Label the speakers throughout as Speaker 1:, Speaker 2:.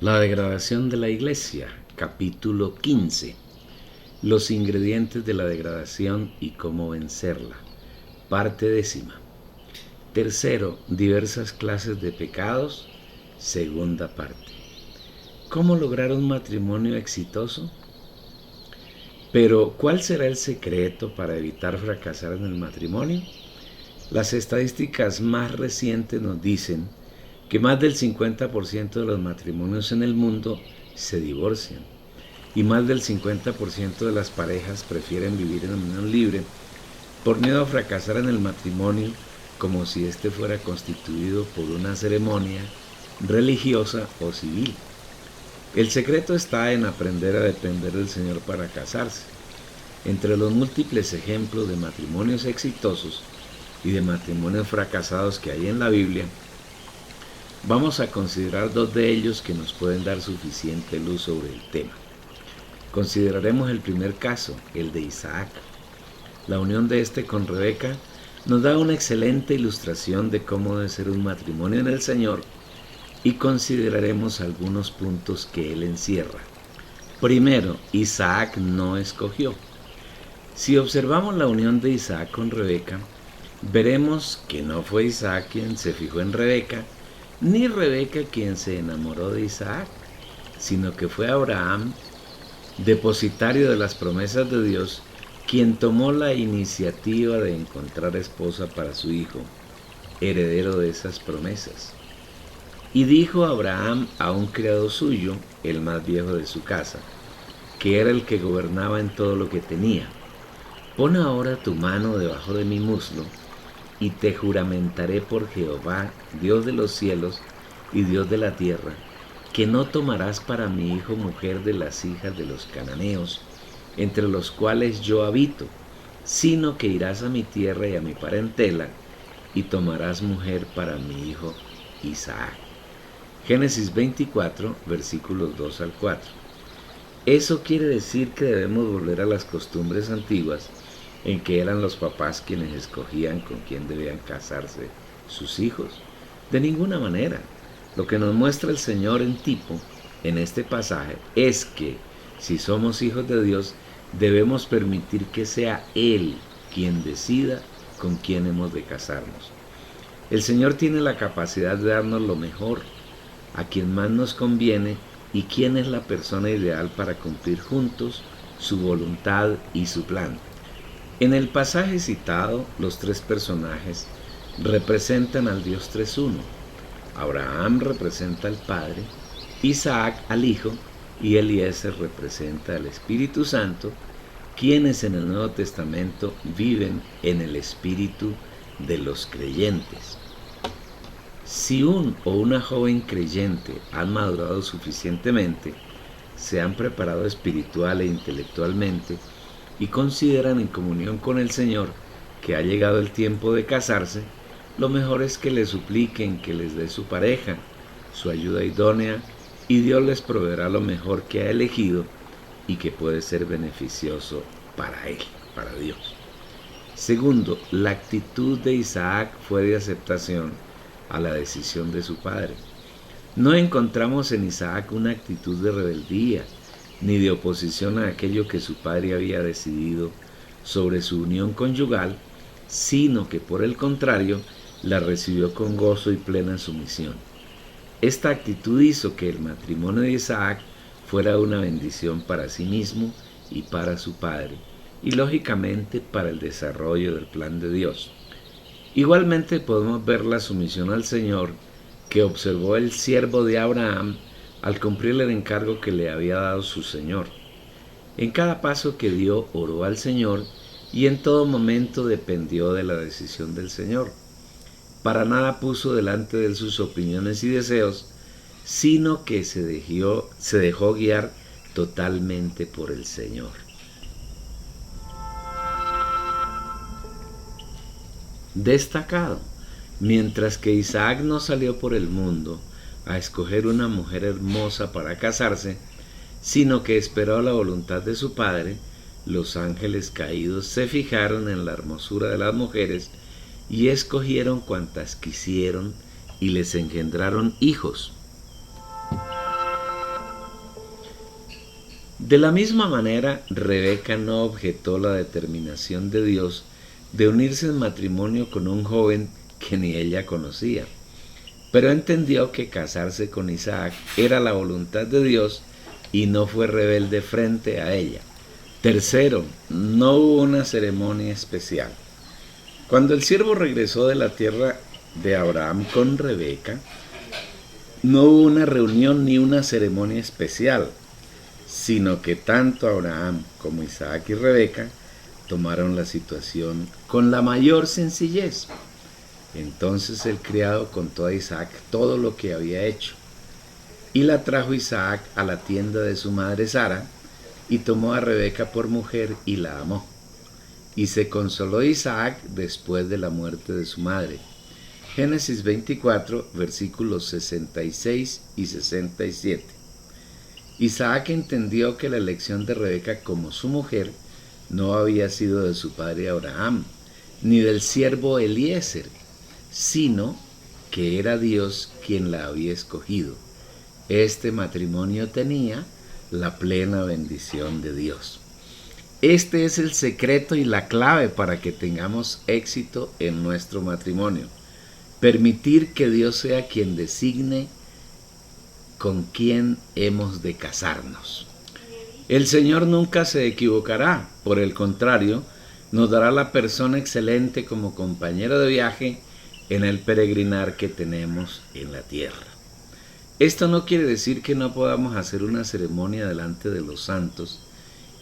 Speaker 1: La degradación de la iglesia, capítulo 15. Los ingredientes de la degradación y cómo vencerla. Parte 10. Tercero, diversas clases de pecados. Segunda parte. ¿Cómo lograr un matrimonio exitoso? Pero, ¿cuál será el secreto para evitar fracasar en el matrimonio? Las estadísticas más recientes nos dicen que más del 50% de los matrimonios en el mundo se divorcian y más del 50% de las parejas prefieren vivir en unión libre por miedo a fracasar en el matrimonio, como si éste fuera constituido por una ceremonia religiosa o civil. El secreto está en aprender a depender del Señor para casarse. Entre los múltiples ejemplos de matrimonios exitosos y de matrimonios fracasados que hay en la Biblia, vamos a considerar dos de ellos que nos pueden dar suficiente luz sobre el tema. Consideraremos el primer caso, el de Isaac. La unión de este con Rebeca nos da una excelente ilustración de cómo debe ser un matrimonio en el Señor y consideraremos algunos puntos que él encierra. Primero, Isaac no escogió. Si observamos la unión de Isaac con Rebeca, veremos que no fue Isaac quien se fijó en Rebeca, ni Rebeca quien se enamoró de Isaac, sino que fue Abraham, depositario de las promesas de Dios, quien tomó la iniciativa de encontrar esposa para su hijo, heredero de esas promesas. Y dijo Abraham a un criado suyo, el más viejo de su casa, que era el que gobernaba en todo lo que tenía: pon ahora tu mano debajo de mi muslo, y te juramentaré por Jehová, Dios de los cielos y Dios de la tierra, que no tomarás para mi hijo mujer de las hijas de los cananeos, entre los cuales yo habito, sino que irás a mi tierra y a mi parentela, y tomarás mujer para mi hijo Isaac. Génesis 24, versículos 2 al 4. Eso quiere decir que debemos volver a las costumbres antiguas, en que eran los papás quienes escogían con quién debían casarse sus hijos. De ninguna manera. Lo que nos muestra el Señor en Tipo, en este pasaje, es que si somos hijos de Dios, debemos permitir que sea Él quien decida con quién hemos de casarnos. El Señor tiene la capacidad de darnos lo mejor, a quien más nos conviene y quién es la persona ideal para cumplir juntos su voluntad y su plan. En el pasaje citado, los tres personajes representan al Dios Tres-Uno. Abraham representa al Padre, Isaac al Hijo y Eliezer representa al Espíritu Santo, quienes en el Nuevo Testamento viven en el Espíritu de los creyentes. Si un o una joven creyente han madurado suficientemente, se han preparado espiritual e intelectualmente, y consideran en comunión con el Señor que ha llegado el tiempo de casarse, lo mejor es que le supliquen que les dé su pareja, su ayuda idónea, y Dios les proveerá lo mejor que ha elegido y que puede ser beneficioso para él, para Dios. Segundo, la actitud de Isaac fue de aceptación a la decisión de su padre. No encontramos en Isaac una actitud de rebeldía, ni de oposición a aquello que su padre había decidido sobre su unión conyugal, sino que por el contrario la recibió con gozo y plena sumisión. Esta actitud hizo que el matrimonio de Isaac fuera una bendición para sí mismo y para su padre, y lógicamente para el desarrollo del plan de Dios. Igualmente podemos ver la sumisión al Señor que observó el siervo de Abraham al cumplir el encargo que le había dado su Señor. En cada paso que dio, oró al Señor y en todo momento dependió de la decisión del Señor. Para nada puso delante de él sus opiniones y deseos, sino que se dejó guiar totalmente por el Señor. Destacado, mientras que Isaac no salió por el mundo a escoger una mujer hermosa para casarse, sino que esperó la voluntad de su padre, los ángeles caídos se fijaron en la hermosura de las mujeres y escogieron cuantas quisieron y les engendraron hijos. De la misma manera, Rebeca no objetó la determinación de Dios de unirse en matrimonio con un joven que ni ella conocía, pero entendió que casarse con Isaac era la voluntad de Dios y no fue rebelde frente a ella. Tercero, no hubo una ceremonia especial. Cuando el siervo regresó de la tierra de Abraham con Rebeca, no hubo una reunión ni una ceremonia especial, sino que tanto Abraham como Isaac y Rebeca tomaron la situación con la mayor sencillez. Entonces el criado contó a Isaac todo lo que había hecho, y la trajo Isaac a la tienda de su madre Sara, y tomó a Rebeca por mujer y la amó. Y se consoló Isaac después de la muerte de su madre. Génesis 24, versículos 66 y 67. Isaac entendió que la elección de Rebeca como su mujer no había sido de su padre Abraham, ni del siervo Eliezer, sino que era Dios quien la había escogido. Este matrimonio tenía la plena bendición de Dios. Este es el secreto y la clave para que tengamos éxito en nuestro matrimonio. Permitir que Dios sea quien designe con quién hemos de casarnos. El Señor nunca se equivocará, por el contrario, nos dará la persona excelente como compañero de viaje en el peregrinar que tenemos en la tierra. Esto no quiere decir que no podamos hacer una ceremonia delante de los santos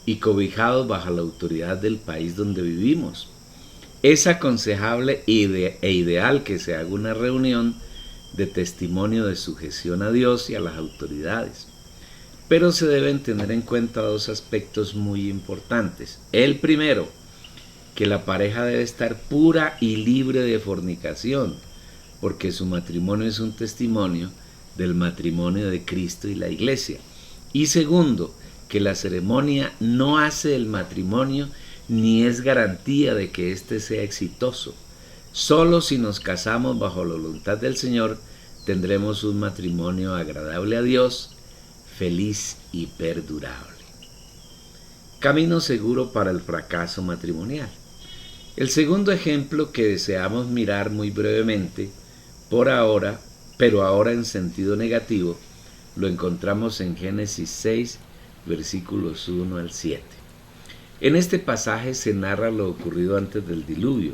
Speaker 1: y cobijados bajo la autoridad del país donde vivimos. Es aconsejable e ideal que se haga una reunión de testimonio de sujeción a Dios y a las autoridades. Pero se deben tener en cuenta dos aspectos muy importantes. El primero, que la pareja debe estar pura y libre de fornicación, porque su matrimonio es un testimonio del matrimonio de Cristo y la Iglesia. Y segundo, que la ceremonia no hace el matrimonio ni es garantía de que éste sea exitoso. Solo si nos casamos bajo la voluntad del Señor tendremos un matrimonio agradable a Dios, feliz y perdurable. Camino seguro para el fracaso matrimonial. El segundo ejemplo que deseamos mirar muy brevemente, pero ahora en sentido negativo, lo encontramos en Génesis 6, versículos 1 al 7. En este pasaje se narra lo ocurrido antes del diluvio,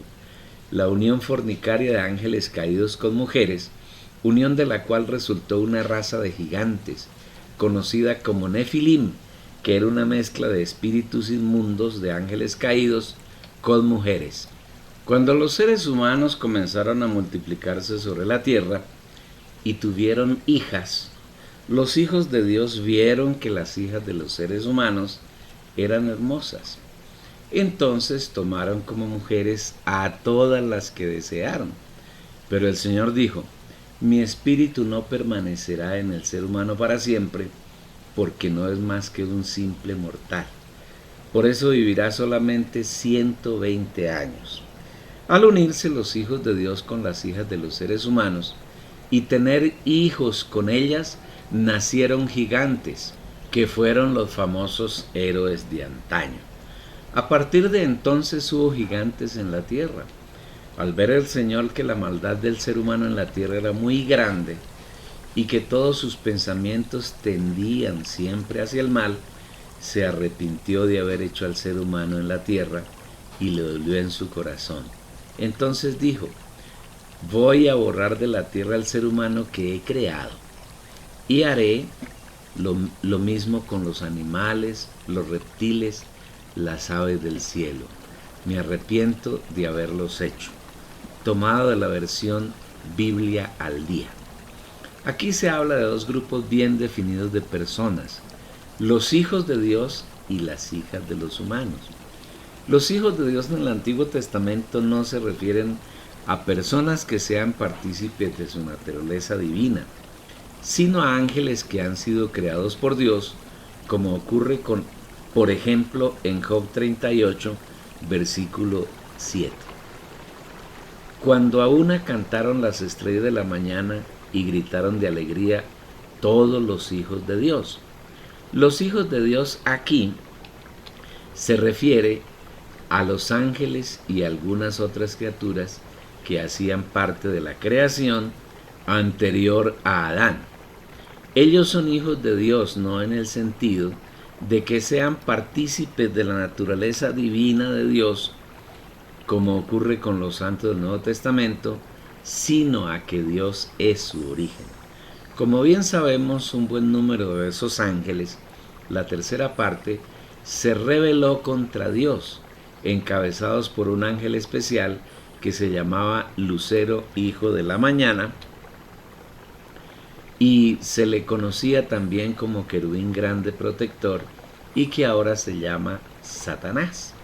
Speaker 1: la unión fornicaria de ángeles caídos con mujeres, unión de la cual resultó una raza de gigantes, conocida como Nefilim, que era una mezcla de espíritus inmundos de ángeles caídos con mujeres. Cuando los seres humanos comenzaron a multiplicarse sobre la tierra y tuvieron hijas, los hijos de Dios vieron que las hijas de los seres humanos eran hermosas. Entonces tomaron como mujeres a todas las que desearon. Pero el Señor dijo: mi espíritu no permanecerá en el ser humano para siempre, porque no es más que un simple mortal. Por eso vivirá solamente 120 años. Al unirse los hijos de Dios con las hijas de los seres humanos y tener hijos con ellas, nacieron gigantes, que fueron los famosos héroes de antaño. A partir de entonces hubo gigantes en la tierra. Al ver el Señor que la maldad del ser humano en la tierra era muy grande y que todos sus pensamientos tendían siempre hacia el mal, se arrepintió de haber hecho al ser humano en la tierra y le dolió en su corazón. Entonces dijo: voy a borrar de la tierra al ser humano que he creado y haré lo mismo con los animales, los reptiles, las aves del cielo. Me arrepiento de haberlos hecho. Tomado de la versión Biblia al día. Aquí se habla de dos grupos bien definidos de personas: los hijos de Dios y las hijas de los humanos. Los hijos de Dios en el Antiguo Testamento no se refieren a personas que sean partícipes de su naturaleza divina, sino a ángeles que han sido creados por Dios, como ocurre por ejemplo, en Job 38, versículo 7. Cuando a una cantaron las estrellas de la mañana y gritaron de alegría todos los hijos de Dios. Los hijos de Dios aquí se refiere a los ángeles y algunas otras criaturas que hacían parte de la creación anterior a Adán. Ellos son hijos de Dios no en el sentido de que sean partícipes de la naturaleza divina de Dios, como ocurre con los santos del Nuevo Testamento, sino a que Dios es su origen. Como bien sabemos, un buen número de esos ángeles, la tercera parte, se rebeló contra Dios, encabezados por un ángel especial que se llamaba Lucero, hijo de la mañana, y se le conocía también como querubín grande protector, y que ahora se llama Satanás.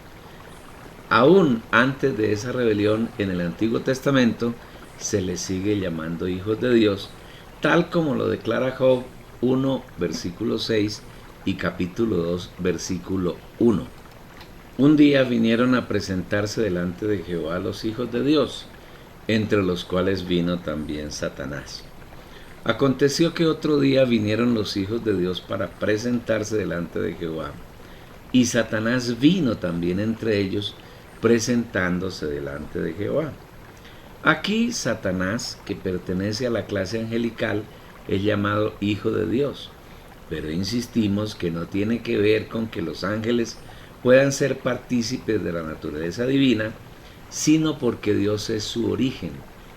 Speaker 1: Aún antes de esa rebelión en el Antiguo Testamento se les sigue llamando hijos de Dios, tal como lo declara Job 1, versículo 6 y capítulo 2, versículo 1. Un día vinieron a presentarse delante de Jehová los hijos de Dios, entre los cuales vino también Satanás. Aconteció que otro día vinieron los hijos de Dios para presentarse delante de Jehová, y Satanás vino también entre ellos, presentándose delante de Jehová. Aquí Satanás, que pertenece a la clase angelical, es llamado hijo de Dios, pero insistimos que no tiene que ver con que los ángeles puedan ser partícipes de la naturaleza divina, sino porque Dios es su origen,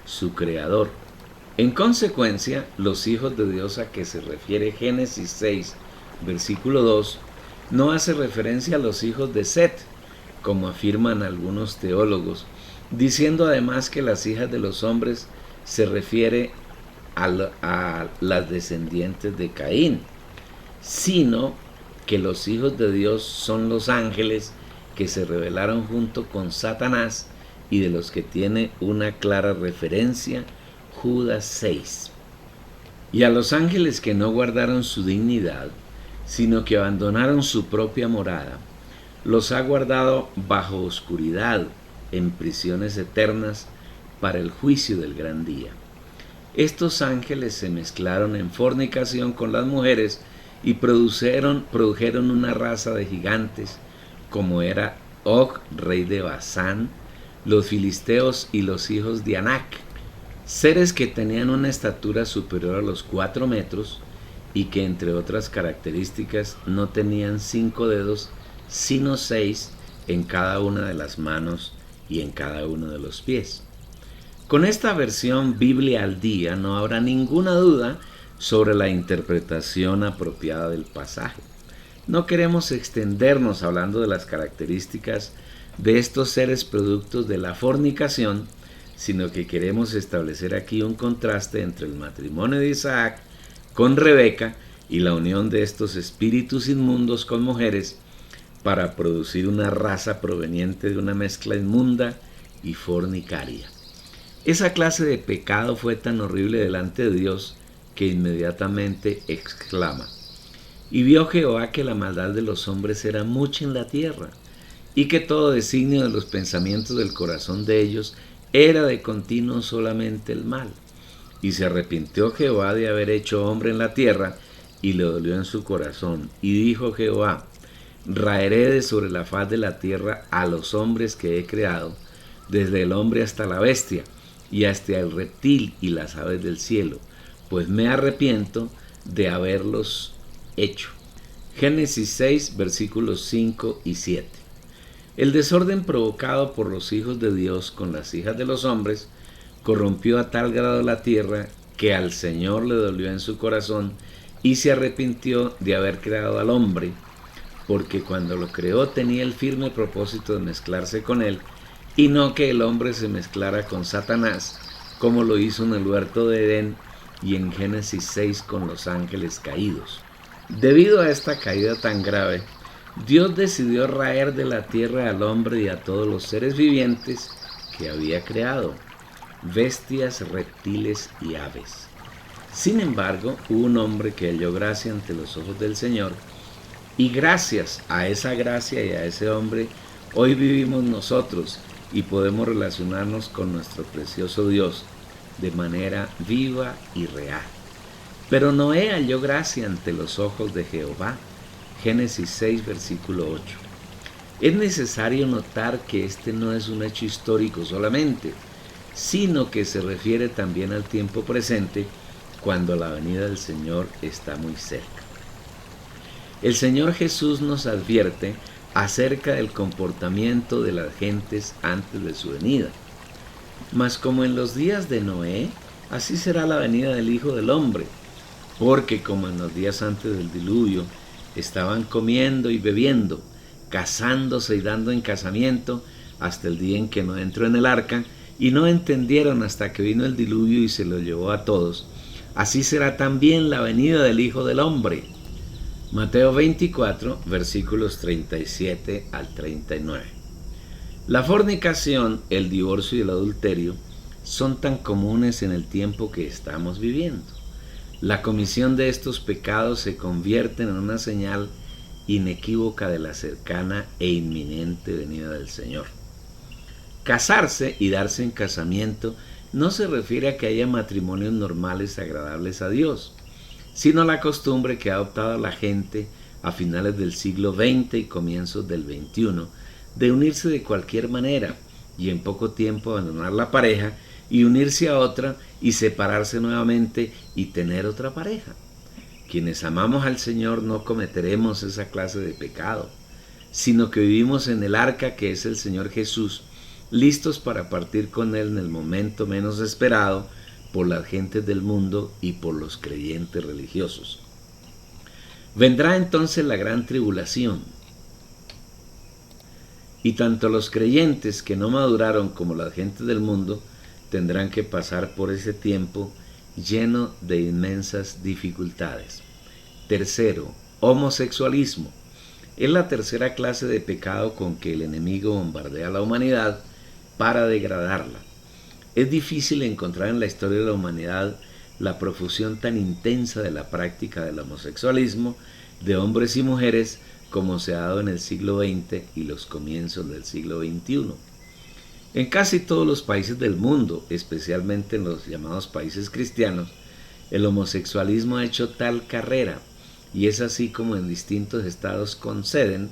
Speaker 1: su creador. En consecuencia, los hijos de Dios a que se refiere Génesis 6, versículo 2, no hace referencia a los hijos de Set, como afirman algunos teólogos, diciendo además que las hijas de los hombres se refiere a las descendientes de Caín, sino que los hijos de Dios son los ángeles que se rebelaron junto con Satanás y de los que tiene una clara referencia Judas 6. Y a los ángeles que no guardaron su dignidad, sino que abandonaron su propia morada, los ha guardado bajo oscuridad, en prisiones eternas, para el juicio del gran día. Estos ángeles se mezclaron en fornicación con las mujeres y produjeron una raza de gigantes, como era Og, rey de Basán, los filisteos y los hijos de Anac, seres que tenían una estatura superior a los 4 metros y que, entre otras características, no tenían 5 dedos, sino 6 en cada una de las manos y en cada uno de los pies. Con esta versión Biblia al día no habrá ninguna duda sobre la interpretación apropiada del pasaje. No queremos extendernos hablando de las características de estos seres productos de la fornicación, sino que queremos establecer aquí un contraste entre el matrimonio de Isaac con Rebeca y la unión de estos espíritus inmundos con mujeres para producir una raza proveniente de una mezcla inmunda y fornicaria. Esa clase de pecado fue tan horrible delante de Dios que inmediatamente exclama: y vio Jehová que la maldad de los hombres era mucha en la tierra, y que todo designio de los pensamientos del corazón de ellos era de continuo solamente el mal. Y se arrepintió Jehová de haber hecho hombre en la tierra, y le dolió en su corazón. Y dijo Jehová: raeré de sobre la faz de la tierra a los hombres que he creado, desde el hombre hasta la bestia, y hasta el reptil y las aves del cielo, pues me arrepiento de haberlos hecho. Génesis 6, versículos 5 y 7. El desorden provocado por los hijos de Dios con las hijas de los hombres corrompió a tal grado la tierra que al Señor le dolió en su corazón y se arrepintió de haber creado al hombre, porque cuando lo creó tenía el firme propósito de mezclarse con él, y no que el hombre se mezclara con Satanás, como lo hizo en el huerto de Edén y en Génesis 6 con los ángeles caídos. Debido a esta caída tan grave, Dios decidió raer de la tierra al hombre y a todos los seres vivientes que había creado, bestias, reptiles y aves. Sin embargo, hubo un hombre que halló gracia ante los ojos del Señor, y gracias a esa gracia y a ese hombre, hoy vivimos nosotros y podemos relacionarnos con nuestro precioso Dios de manera viva y real. Pero Noé halló gracia ante los ojos de Jehová, Génesis 6, versículo 8. Es necesario notar que este no es un hecho histórico solamente, sino que se refiere también al tiempo presente, cuando la venida del Señor está muy cerca. El Señor Jesús nos advierte acerca del comportamiento de las gentes antes de su venida. Mas como en los días de Noé, así será la venida del Hijo del Hombre, porque como en los días antes del diluvio, estaban comiendo y bebiendo, casándose y dando en casamiento, hasta el día en que no entró en el arca, y no entendieron hasta que vino el diluvio y se lo llevó a todos. Así será también la venida del Hijo del Hombre. Mateo 24, versículos 37 al 39. La fornicación, el divorcio y el adulterio son tan comunes en el tiempo que estamos viviendo. La comisión de estos pecados se convierte en una señal inequívoca de la cercana e inminente venida del Señor. Casarse y darse en casamiento no se refiere a que haya matrimonios normales agradables a Dios, sino a la costumbre que ha adoptado la gente a finales del siglo XX y comienzos del XXI de unirse de cualquier manera y en poco tiempo abandonar la pareja y unirse a otra y separarse nuevamente y tener otra pareja. Quienes amamos al Señor no cometeremos esa clase de pecado, sino que vivimos en el arca que es el Señor Jesús, listos para partir con Él en el momento menos esperado por las gentes del mundo y por los creyentes religiosos. Vendrá entonces la gran tribulación, y tanto los creyentes que no maduraron como las gentes del mundo tendrán que pasar por ese tiempo lleno de inmensas dificultades. Tercero, homosexualismo. Es la tercera clase de pecado con que el enemigo bombardea a la humanidad para degradarla. Es difícil encontrar en la historia de la humanidad la profusión tan intensa de la práctica del homosexualismo de hombres y mujeres como se ha dado en el siglo XX y los comienzos del siglo XXI. En casi todos los países del mundo, especialmente en los llamados países cristianos, el homosexualismo ha hecho tal carrera, y es así como en distintos estados conceden,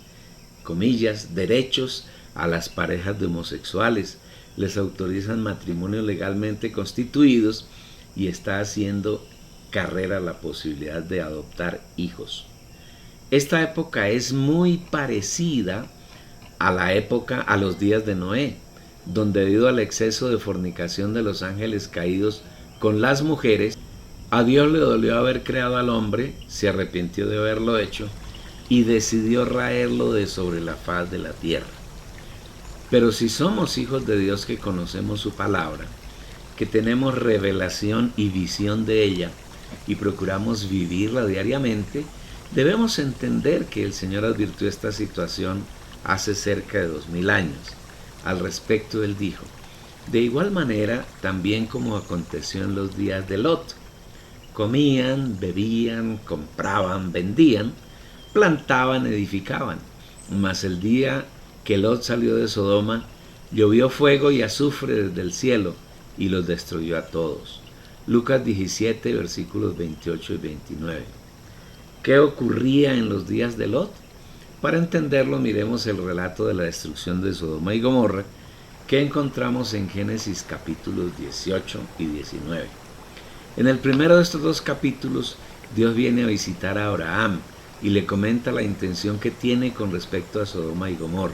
Speaker 1: comillas, derechos a las parejas de homosexuales, les autorizan matrimonios legalmente constituidos y está haciendo carrera la posibilidad de adoptar hijos. Esta época es muy parecida a los días de Noé, donde debido al exceso de fornicación de los ángeles caídos con las mujeres, a Dios le dolió haber creado al hombre, se arrepintió de haberlo hecho y decidió raerlo de sobre la faz de la tierra. Pero si somos hijos de Dios que conocemos su palabra, que tenemos revelación y visión de ella y procuramos vivirla diariamente, debemos entender que el Señor advirtió esta situación hace cerca de 2000 años. Al respecto él dijo: de igual manera también como aconteció en los días de Lot, comían, bebían, compraban, vendían, plantaban, edificaban, mas el día que Lot salió de Sodoma, llovió fuego y azufre desde el cielo y los destruyó a todos. Lucas 17, versículos 28 y 29. ¿Qué ocurría en los días de Lot? Para entenderlo, miremos el relato de la destrucción de Sodoma y Gomorra que encontramos en Génesis capítulos 18 y 19. En el primero de estos dos capítulos, Dios viene a visitar a Abraham y le comenta la intención que tiene con respecto a Sodoma y Gomorra.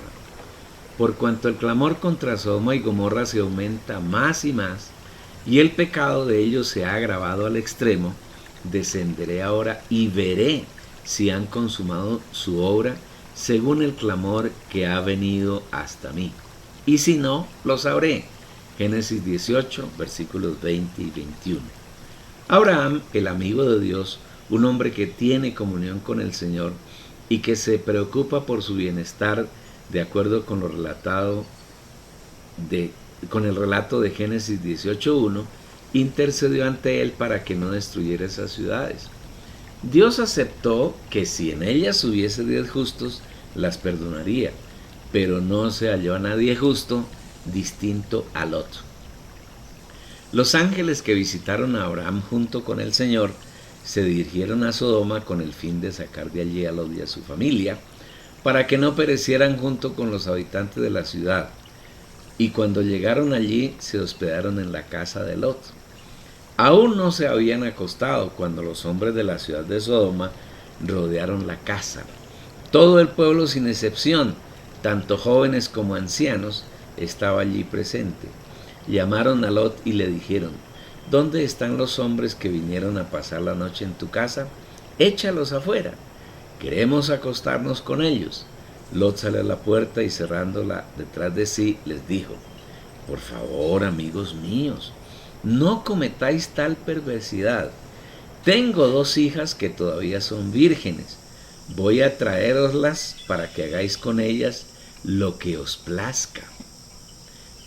Speaker 1: Por cuanto el clamor contra Sodoma y Gomorra se aumenta más y más, y el pecado de ellos se ha agravado al extremo, descenderé ahora y veré si han consumado su obra según el clamor que ha venido hasta mí. Y si no, lo sabré. Génesis 18, versículos 20 y 21. Abraham, el amigo de Dios, un hombre que tiene comunión con el Señor y que se preocupa por su bienestar de acuerdo con el relato de Génesis 18:1, intercedió ante él para que no destruyera esas ciudades. Dios aceptó que si en ellas hubiese 10 justos, las perdonaría, pero no se halló a nadie justo distinto a Lot. Los ángeles que visitaron a Abraham junto con el Señor se dirigieron a Sodoma con el fin de sacar de allí a Lot y a su familia, para que no perecieran junto con los habitantes de la ciudad. Y cuando llegaron allí, se hospedaron en la casa de Lot. Aún no se habían acostado cuando los hombres de la ciudad de Sodoma rodearon la casa. Todo el pueblo sin excepción, tanto jóvenes como ancianos, estaba allí presente. Llamaron a Lot y le dijeron: ¿dónde están los hombres que vinieron a pasar la noche en tu casa? Échalos afuera. Queremos acostarnos con ellos. Lot salió a la puerta y cerrándola detrás de sí les dijo: por favor, amigos míos, no cometáis tal perversidad. Tengo 2 hijas que todavía son vírgenes. Voy a traéroslas para que hagáis con ellas lo que os plazca.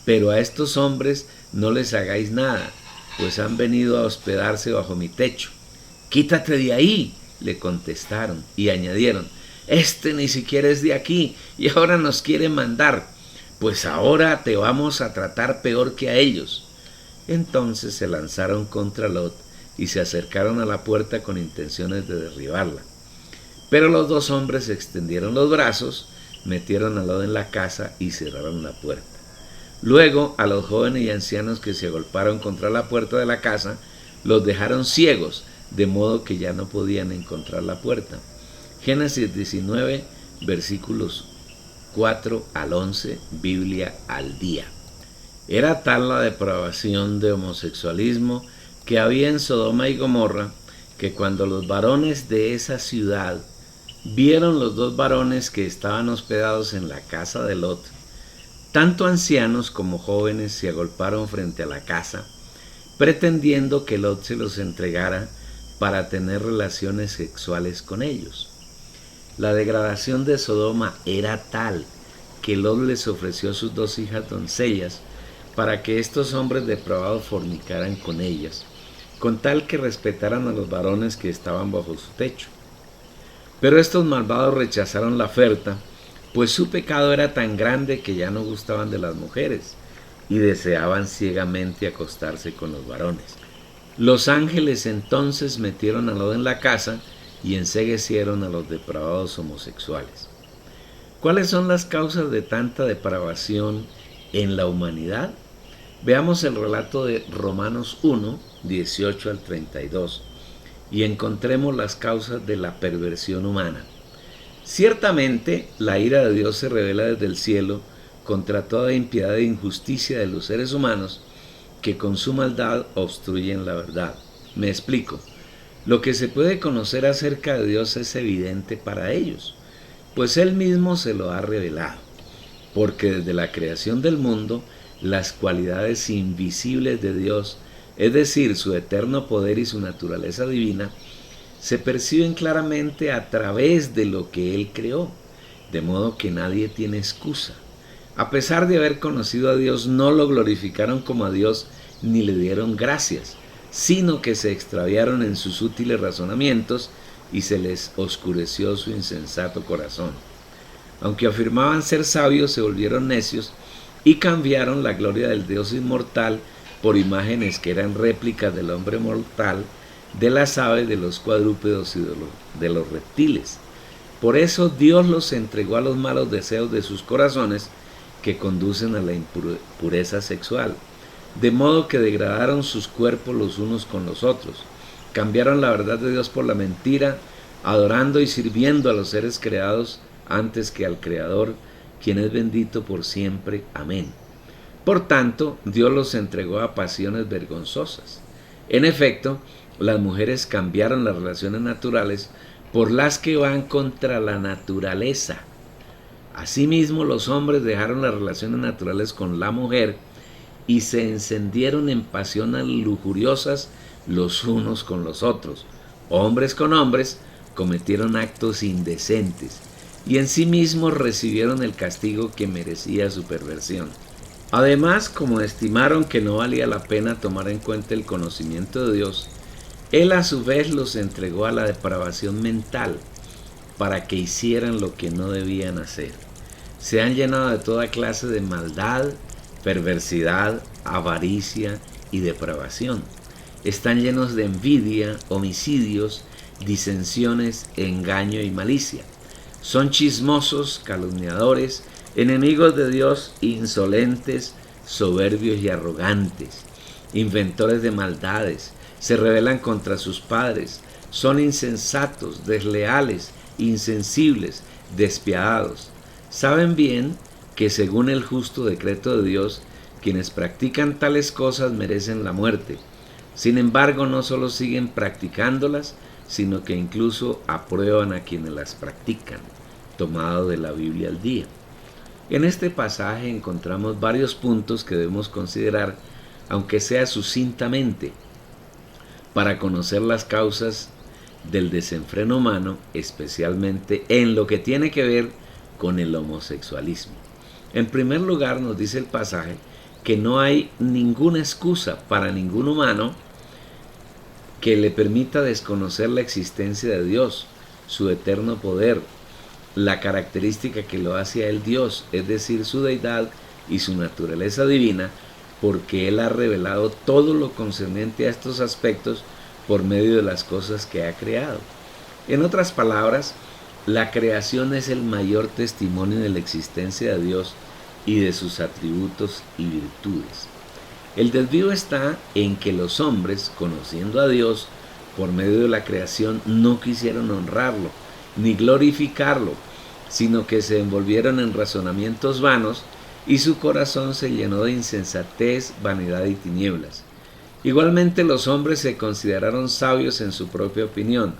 Speaker 1: Pero a estos hombres no les hagáis nada, pues han venido a hospedarse bajo mi techo. Quítate de ahí, le contestaron, y añadieron: este ni siquiera es de aquí y ahora nos quiere mandar, pues ahora te vamos a tratar peor que a ellos. Entonces se lanzaron contra Lot y se acercaron a la puerta con intenciones de derribarla. Pero los 2 hombres extendieron los brazos, metieron a Lot en la casa y cerraron la puerta. Luego a los jóvenes y ancianos que se agolparon contra la puerta de la casa, los dejaron ciegos, de modo que ya no podían encontrar la puerta. Génesis 19, versículos 4 al 11, Biblia al día. Era tal la depravación de homosexualismo que había en Sodoma y Gomorra, que cuando los varones de esa ciudad vieron los 2 varones que estaban hospedados en la casa de Lot, tanto ancianos como jóvenes se agolparon frente a la casa, pretendiendo que Lot se los entregara para tener relaciones sexuales con ellos. La degradación de Sodoma era tal que Lot les ofreció a sus 2 hijas doncellas para que estos hombres depravados fornicaran con ellas, con tal que respetaran a los varones que estaban bajo su techo. Pero estos malvados rechazaron la oferta, pues su pecado era tan grande que ya no gustaban de las mujeres y deseaban ciegamente acostarse con los varones. Los ángeles entonces metieron a Lot en la casa y enceguecieron a los depravados homosexuales. ¿Cuáles son las causas de tanta depravación en la humanidad? Veamos el relato de Romanos 1, 18 al 32, y encontremos las causas de la perversión humana. Ciertamente, la ira de Dios se revela desde el cielo contra toda impiedad e injusticia de los seres humanos que con su maldad obstruyen la verdad. Me explico. Lo que se puede conocer acerca de Dios es evidente para ellos, pues Él mismo se lo ha revelado, porque desde la creación del mundo, las cualidades invisibles de Dios, es decir, su eterno poder y su naturaleza divina, se perciben claramente a través de lo que Él creó, de modo que nadie tiene excusa. A pesar de haber conocido a Dios, no lo glorificaron como a Dios ni le dieron gracias, sino que se extraviaron en sus útiles razonamientos y se les oscureció su insensato corazón. Aunque afirmaban ser sabios, se volvieron necios y cambiaron la gloria del Dios inmortal por imágenes que eran réplicas del hombre mortal, de las aves, de los cuadrúpedos y de los reptiles. Por eso Dios los entregó a los malos deseos de sus corazones, que conducen a la impureza sexual, de modo que degradaron sus cuerpos los unos con los otros, cambiaron la verdad de Dios por la mentira, adorando y sirviendo a los seres creados antes que al Creador, quien es bendito por siempre. Amén. Por tanto, Dios los entregó a pasiones vergonzosas. En efecto, las mujeres cambiaron las relaciones naturales por las que van contra la naturaleza. Asimismo, los hombres dejaron las relaciones naturales con la mujer y se encendieron en pasiones lujuriosas los unos con los otros. Hombres con hombres cometieron actos indecentes y en sí mismos recibieron el castigo que merecía su perversión. Además, como estimaron que no valía la pena tomar en cuenta el conocimiento de Dios, Él a su vez los entregó a la depravación mental para que hicieran lo que no debían hacer. Se han llenado de toda clase de maldad, perversidad, avaricia y depravación. están llenos de envidia, homicidios, disensiones, engaño y malicia. Son chismosos, calumniadores, enemigos de Dios, insolentes, soberbios y arrogantes, inventores de maldades, se rebelan contra sus padres, son insensatos, desleales, insensibles, despiadados. Saben bien que según el justo decreto de Dios, quienes practican tales cosas merecen la muerte. Sin embargo, no solo siguen practicándolas, sino que incluso aprueban a quienes las practican, tomado de la Biblia al día. En este pasaje encontramos varios puntos que debemos considerar, aunque sea sucintamente, para conocer las causas del desenfreno humano, especialmente en lo que tiene que ver con el homosexualismo. En primer lugar, nos dice el pasaje que no hay ninguna excusa para ningún humano que le permita desconocer la existencia de Dios, su eterno poder, la característica que lo hace a él Dios, es decir, su deidad y su naturaleza divina, porque Él ha revelado todo lo concerniente a estos aspectos por medio de las cosas que ha creado. En otras palabras, la creación es el mayor testimonio de la existencia de Dios y de sus atributos y virtudes. El desvío está en que los hombres, conociendo a Dios por medio de la creación, no quisieron honrarlo ni glorificarlo, sino que se envolvieron en razonamientos vanos y su corazón se llenó de insensatez, vanidad y tinieblas. Igualmente los hombres se consideraron sabios en su propia opinión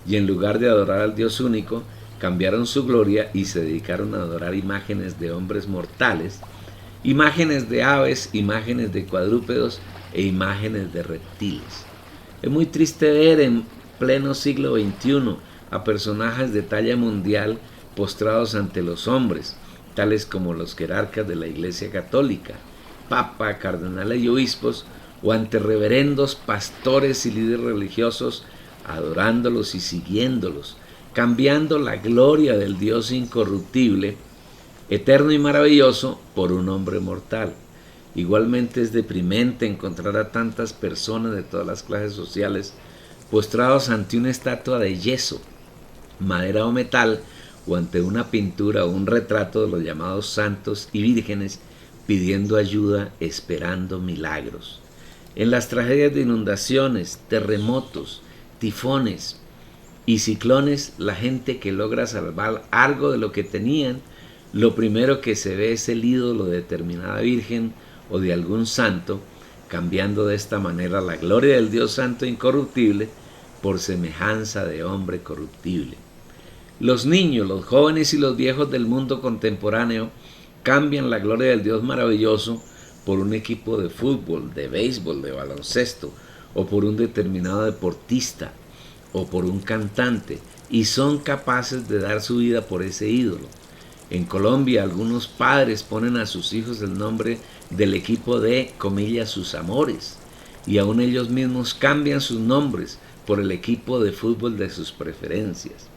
Speaker 1: y en lugar de adorar al Dios único, cambiaron su gloria y se dedicaron a adorar imágenes de hombres mortales, imágenes de aves, imágenes de cuadrúpedos e imágenes de reptiles. Es muy triste ver en pleno siglo XXI a personajes de talla mundial postrados ante los hombres, tales como los jerarcas de la Iglesia Católica, papa, cardenales y obispos, o ante reverendos pastores y líderes religiosos, adorándolos y siguiéndolos, cambiando la gloria del Dios incorruptible, eterno y maravilloso, por un hombre mortal. Igualmente es deprimente encontrar a tantas personas de todas las clases sociales postrados ante una estatua de yeso, madera o metal, o ante una pintura o un retrato de los llamados santos y vírgenes, pidiendo ayuda, esperando milagros. En las tragedias de inundaciones, terremotos, tifones y ciclones, la gente que logra salvar algo de lo que tenían, lo primero que se ve es el ídolo de determinada virgen o de algún santo, cambiando de esta manera la gloria del Dios santo incorruptible por semejanza de hombre corruptible. Los niños, los jóvenes y los viejos del mundo contemporáneo cambian la gloria del Dios maravilloso por un equipo de fútbol, de béisbol, de baloncesto, o por un determinado deportista, o por un cantante, y son capaces de dar su vida por ese ídolo. En Colombia, algunos padres ponen a sus hijos el nombre del equipo de, comillas, sus amores, y aún ellos mismos cambian sus nombres por el equipo de fútbol de sus preferencias.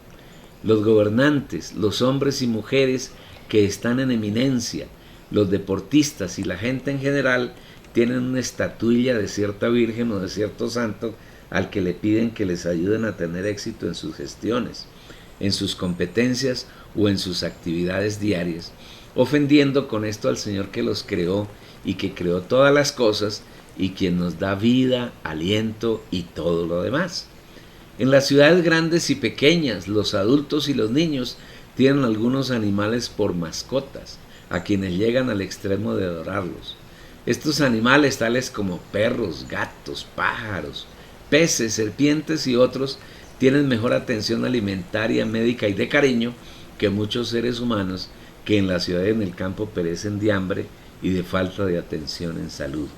Speaker 1: Los gobernantes, los hombres y mujeres que están en eminencia, los deportistas y la gente en general tienen una estatuilla de cierta virgen o de cierto santo al que le piden que les ayuden a tener éxito en sus gestiones, en sus competencias o en sus actividades diarias, ofendiendo con esto al Señor que los creó y que creó todas las cosas y quien nos da vida, aliento y todo lo demás. En las ciudades grandes y pequeñas, los adultos y los niños tienen algunos animales por mascotas, a quienes llegan al extremo de adorarlos. Estos animales, tales como perros, gatos, pájaros, peces, serpientes y otros, tienen mejor atención alimentaria, médica y de cariño que muchos seres humanos que en la ciudad y en el campo perecen de hambre y de falta de atención en salud.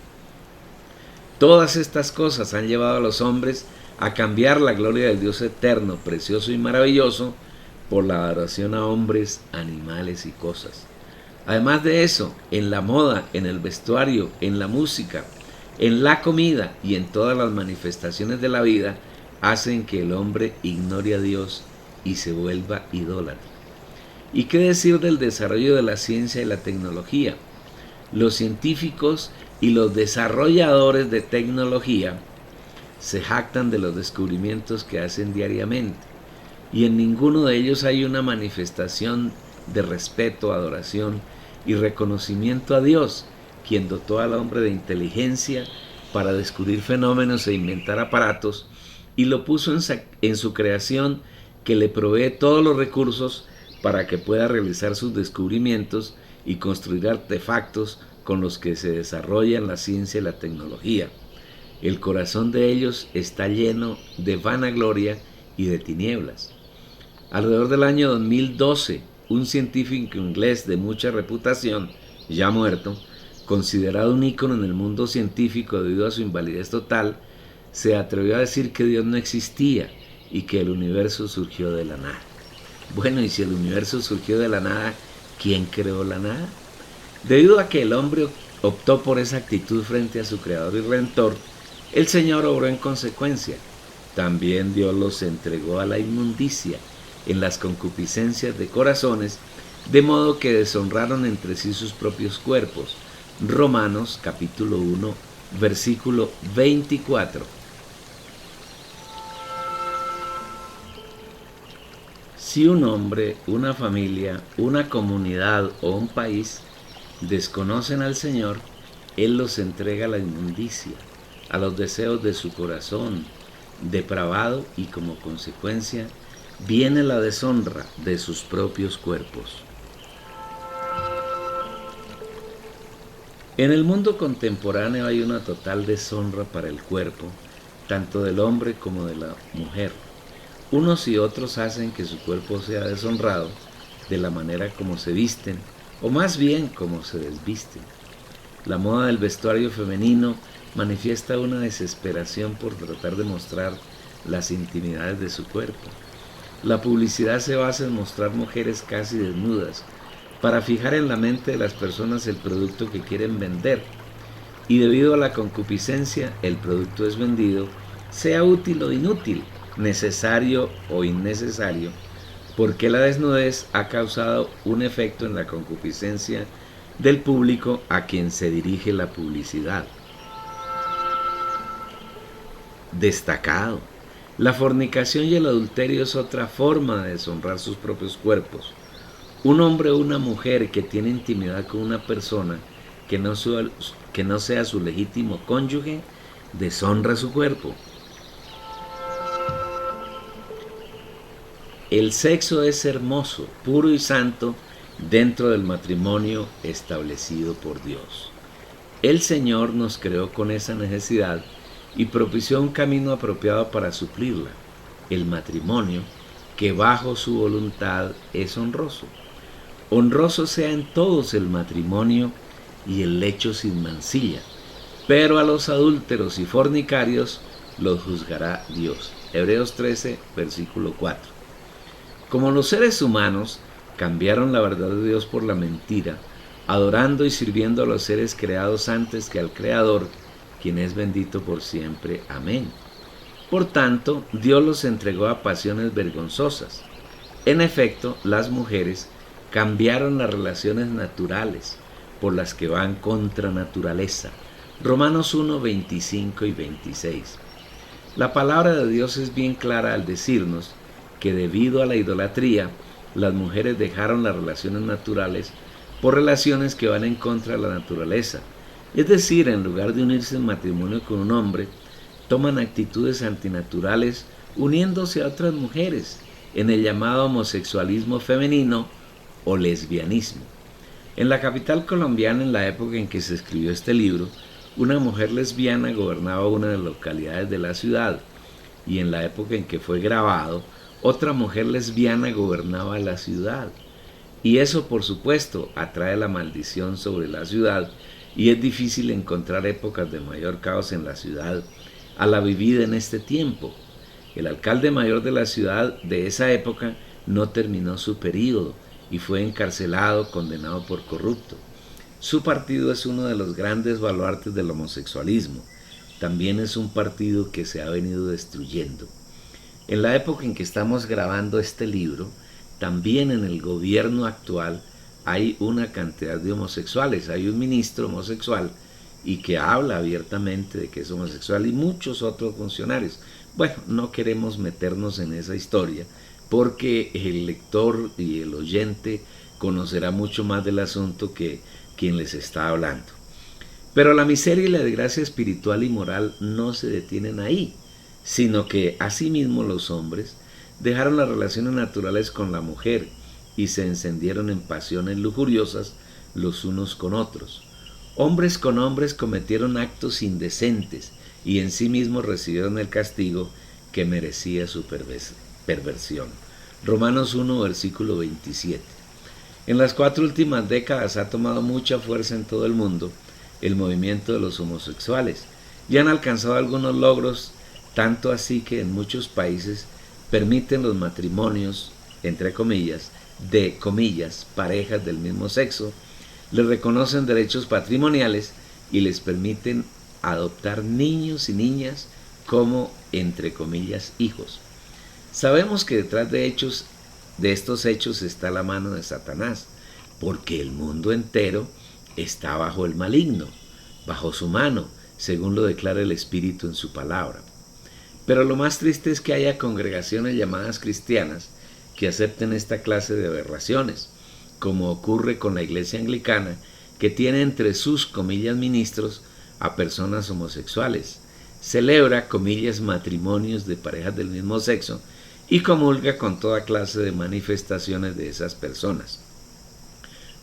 Speaker 1: Todas estas cosas han llevado a los hombres a cambiar la gloria del Dios eterno, precioso y maravilloso por la adoración a hombres, animales y cosas. Además de eso, en la moda, en el vestuario, en la música, en la comida y en todas las manifestaciones de la vida, hacen que el hombre ignore a Dios y se vuelva idólatra. ¿Y qué decir del desarrollo de la ciencia y la tecnología? Los científicos y los desarrolladores de tecnología se jactan de los descubrimientos que hacen diariamente, y en ninguno de ellos hay una manifestación de respeto, adoración y reconocimiento a Dios, quien dotó al hombre de inteligencia para descubrir fenómenos e inventar aparatos, y lo puso en su creación, que le provee todos los recursos para que pueda realizar sus descubrimientos y construir artefactos con los que se desarrollan la ciencia y la tecnología. El corazón de ellos está lleno de vanagloria y de tinieblas. Alrededor del año 2012, un científico inglés de mucha reputación, ya muerto, considerado un ícono en el mundo científico debido a su invalidez total, se atrevió a decir que Dios no existía y que el universo surgió de la nada. Bueno, y si el universo surgió de la nada, ¿quién creó la nada? Debido a que el hombre optó por esa actitud frente a su creador y redentor, el Señor obró en consecuencia. También Dios los entregó a la inmundicia en las concupiscencias de corazones, de modo que deshonraron entre sí sus propios cuerpos. Romanos capítulo 1, versículo 24. Si un hombre, una familia, una comunidad o un país desconocen al Señor, Él los entrega a la inmundicia, a los deseos de su corazón depravado, y como consecuencia viene la deshonra de sus propios cuerpos. En el mundo contemporáneo hay una total deshonra para el cuerpo, tanto del hombre como de la mujer. Unos y otros hacen que su cuerpo sea deshonrado de la manera como se visten, o más bien como se desvisten. La moda del vestuario femenino manifiesta una desesperación por tratar de mostrar las intimidades de su cuerpo. La publicidad se basa en mostrar mujeres casi desnudas para fijar en la mente de las personas el producto que quieren vender, y debido a la concupiscencia el producto es vendido, sea útil o inútil, necesario o innecesario, porque la desnudez ha causado un efecto en la concupiscencia del público a quien se dirige la publicidad. Destacado: la fornicación y el adulterio es otra forma de deshonrar sus propios cuerpos. Un hombre o una mujer que tiene intimidad con una persona que no sea su legítimo cónyuge, deshonra su cuerpo. El sexo es hermoso, puro y santo dentro del matrimonio establecido por Dios. El Señor nos creó con esa necesidad y propició un camino apropiado para suplirla: el matrimonio, que bajo su voluntad es honroso. Honroso sea en todos el matrimonio y el lecho sin mancilla, pero a los adúlteros y fornicarios los juzgará Dios. Hebreos 13, versículo 4. Como los seres humanos cambiaron la verdad de Dios por la mentira, adorando y sirviendo a los seres creados antes que al Creador, quien es bendito por siempre. Amén. Por tanto, Dios los entregó a pasiones vergonzosas. En efecto, las mujeres cambiaron las relaciones naturales por las que van contra naturaleza. Romanos 1, 25 y 26. La palabra de Dios es bien clara al decirnos que debido a la idolatría, las mujeres dejaron las relaciones naturales por relaciones que van en contra de la naturaleza. Es decir, en lugar de unirse en matrimonio con un hombre, toman actitudes antinaturales uniéndose a otras mujeres en el llamado homosexualismo femenino o lesbianismo. En la capital colombiana, en la época en que se escribió este libro, una mujer lesbiana gobernaba una de las localidades de la ciudad, y en la época en que fue grabado, otra mujer lesbiana gobernaba la ciudad. Y eso, por supuesto, atrae la maldición sobre la ciudad, y es difícil encontrar épocas de mayor caos en la ciudad a la vivida en este tiempo. El alcalde mayor de la ciudad de esa época no terminó su período y fue encarcelado, condenado por corrupto. Su partido es uno de los grandes baluartes del homosexualismo. También es un partido que se ha venido destruyendo. En la época en que estamos grabando este libro, también en el gobierno actual hay una cantidad de homosexuales. Hay un ministro homosexual y que habla abiertamente de que es homosexual, y muchos otros funcionarios. Bueno, no queremos meternos en esa historia porque el lector y el oyente conocerá mucho más del asunto que quien les está hablando. Pero la miseria y la desgracia espiritual y moral no se detienen ahí, sino que asimismo los hombres dejaron las relaciones naturales con la mujer y se encendieron en pasiones lujuriosas los unos con otros. Hombres con hombres cometieron actos indecentes y en sí mismos recibieron el castigo que merecía su perversión. Romanos 1, versículo 27. En las 4 últimas décadas ha tomado mucha fuerza en todo el mundo el movimiento de los homosexuales y han alcanzado algunos logros, tanto así que en muchos países permiten los matrimonios, entre comillas, de parejas del mismo sexo, les reconocen derechos patrimoniales y les permiten adoptar niños y niñas como, entre comillas, hijos. Sabemos que detrás de estos hechos está la mano de Satanás, porque el mundo entero está bajo el maligno, bajo su mano, según lo declara el Espíritu en su palabra. Pero lo más triste es que haya congregaciones llamadas cristianas que acepten esta clase de aberraciones, como ocurre con la Iglesia Anglicana, que tiene entre sus, comillas, ministros a personas homosexuales, celebra, comillas, matrimonios de parejas del mismo sexo y comulga con toda clase de manifestaciones de esas personas.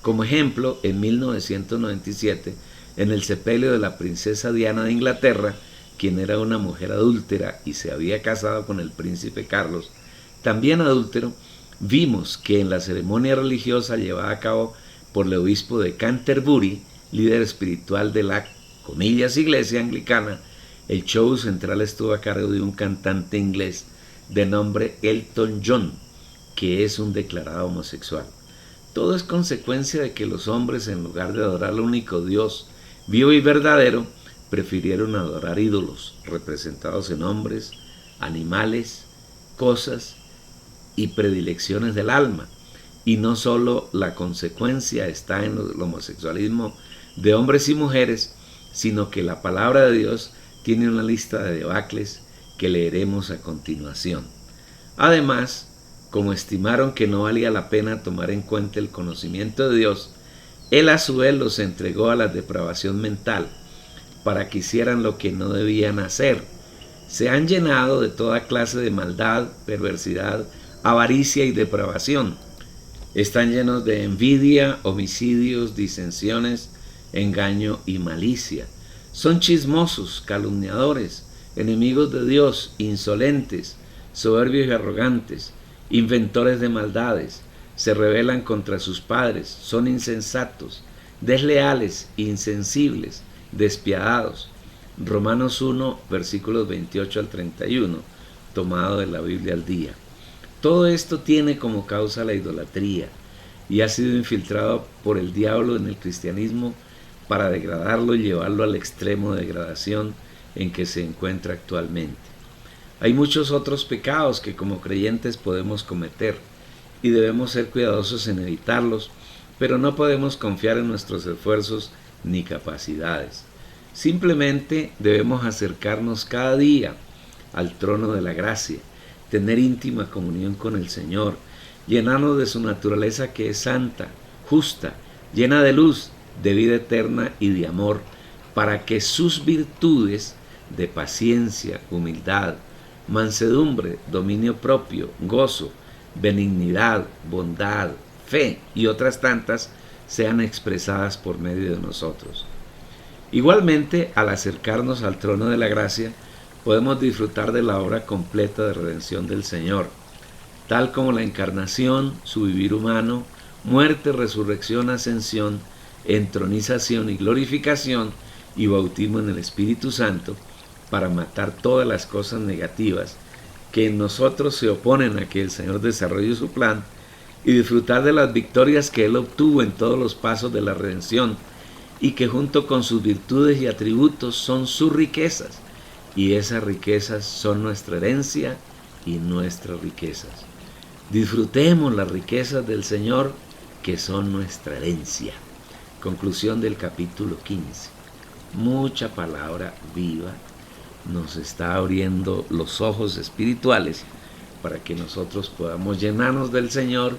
Speaker 1: Como ejemplo, en 1997, en el sepelio de la princesa Diana de Inglaterra, quien era una mujer adúltera y se había casado con el príncipe Carlos, también adúltero, vimos que en la ceremonia religiosa llevada a cabo por el obispo de Canterbury, líder espiritual de la, comillas, Iglesia Anglicana, el show central estuvo a cargo de un cantante inglés de nombre Elton John, que es un declarado homosexual. Todo es consecuencia de que los hombres, en lugar de adorar al único Dios vivo y verdadero, prefirieron adorar ídolos representados en hombres, animales, cosas y predilecciones del alma. Y no solo la consecuencia está en el homosexualismo de hombres y mujeres, sino que la palabra de Dios tiene una lista de debacles que leeremos a continuación. Además, como estimaron que no valía la pena tomar en cuenta el conocimiento de Dios, Él a su vez los entregó a la depravación mental, para que hicieran lo que no debían hacer. Se han llenado de toda clase de maldad, perversidad, avaricia y depravación. Están llenos de envidia, homicidios, disensiones, engaño y malicia. Son chismosos, calumniadores, enemigos de Dios, insolentes, soberbios y arrogantes, inventores de maldades, se rebelan contra sus padres, son insensatos, desleales, insensibles, despiadados. Romanos 1, versículos 28 al 31, tomado de la Biblia al día. Todo esto tiene como causa la idolatría y ha sido infiltrado por el diablo en el cristianismo para degradarlo y llevarlo al extremo de degradación en que se encuentra actualmente. Hay muchos otros pecados que como creyentes podemos cometer y debemos ser cuidadosos en evitarlos, pero no podemos confiar en nuestros esfuerzos ni capacidades. Simplemente debemos acercarnos cada día al trono de la gracia, tener íntima comunión con el Señor, llenarnos de su naturaleza que es santa, justa, llena de luz, de vida eterna y de amor, para que sus virtudes de paciencia, humildad, mansedumbre, dominio propio, gozo, benignidad, bondad, fe y otras tantas sean expresadas por medio de nosotros. Igualmente, al acercarnos al trono de la gracia, podemos disfrutar de la obra completa de redención del Señor, tal como la encarnación, su vivir humano, muerte, resurrección, ascensión, entronización y glorificación y bautismo en el Espíritu Santo, para matar todas las cosas negativas que en nosotros se oponen a que el Señor desarrolle su plan y disfrutar de las victorias que Él obtuvo en todos los pasos de la redención y que junto con sus virtudes y atributos son sus riquezas, y esas riquezas son nuestra herencia y nuestras riquezas. Disfrutemos las riquezas del Señor que son nuestra herencia. Conclusión del capítulo 15. mucha palabra viva nos está abriendo los ojos espirituales para que nosotros podamos llenarnos del Señor,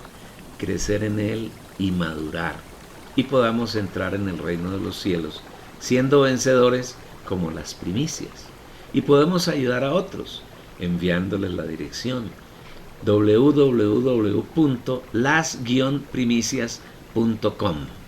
Speaker 1: crecer en Él y madurar, y podamos entrar en el reino de los cielos siendo vencedores como las primicias, y podemos ayudar a otros enviándoles la dirección www.las-primicias.com.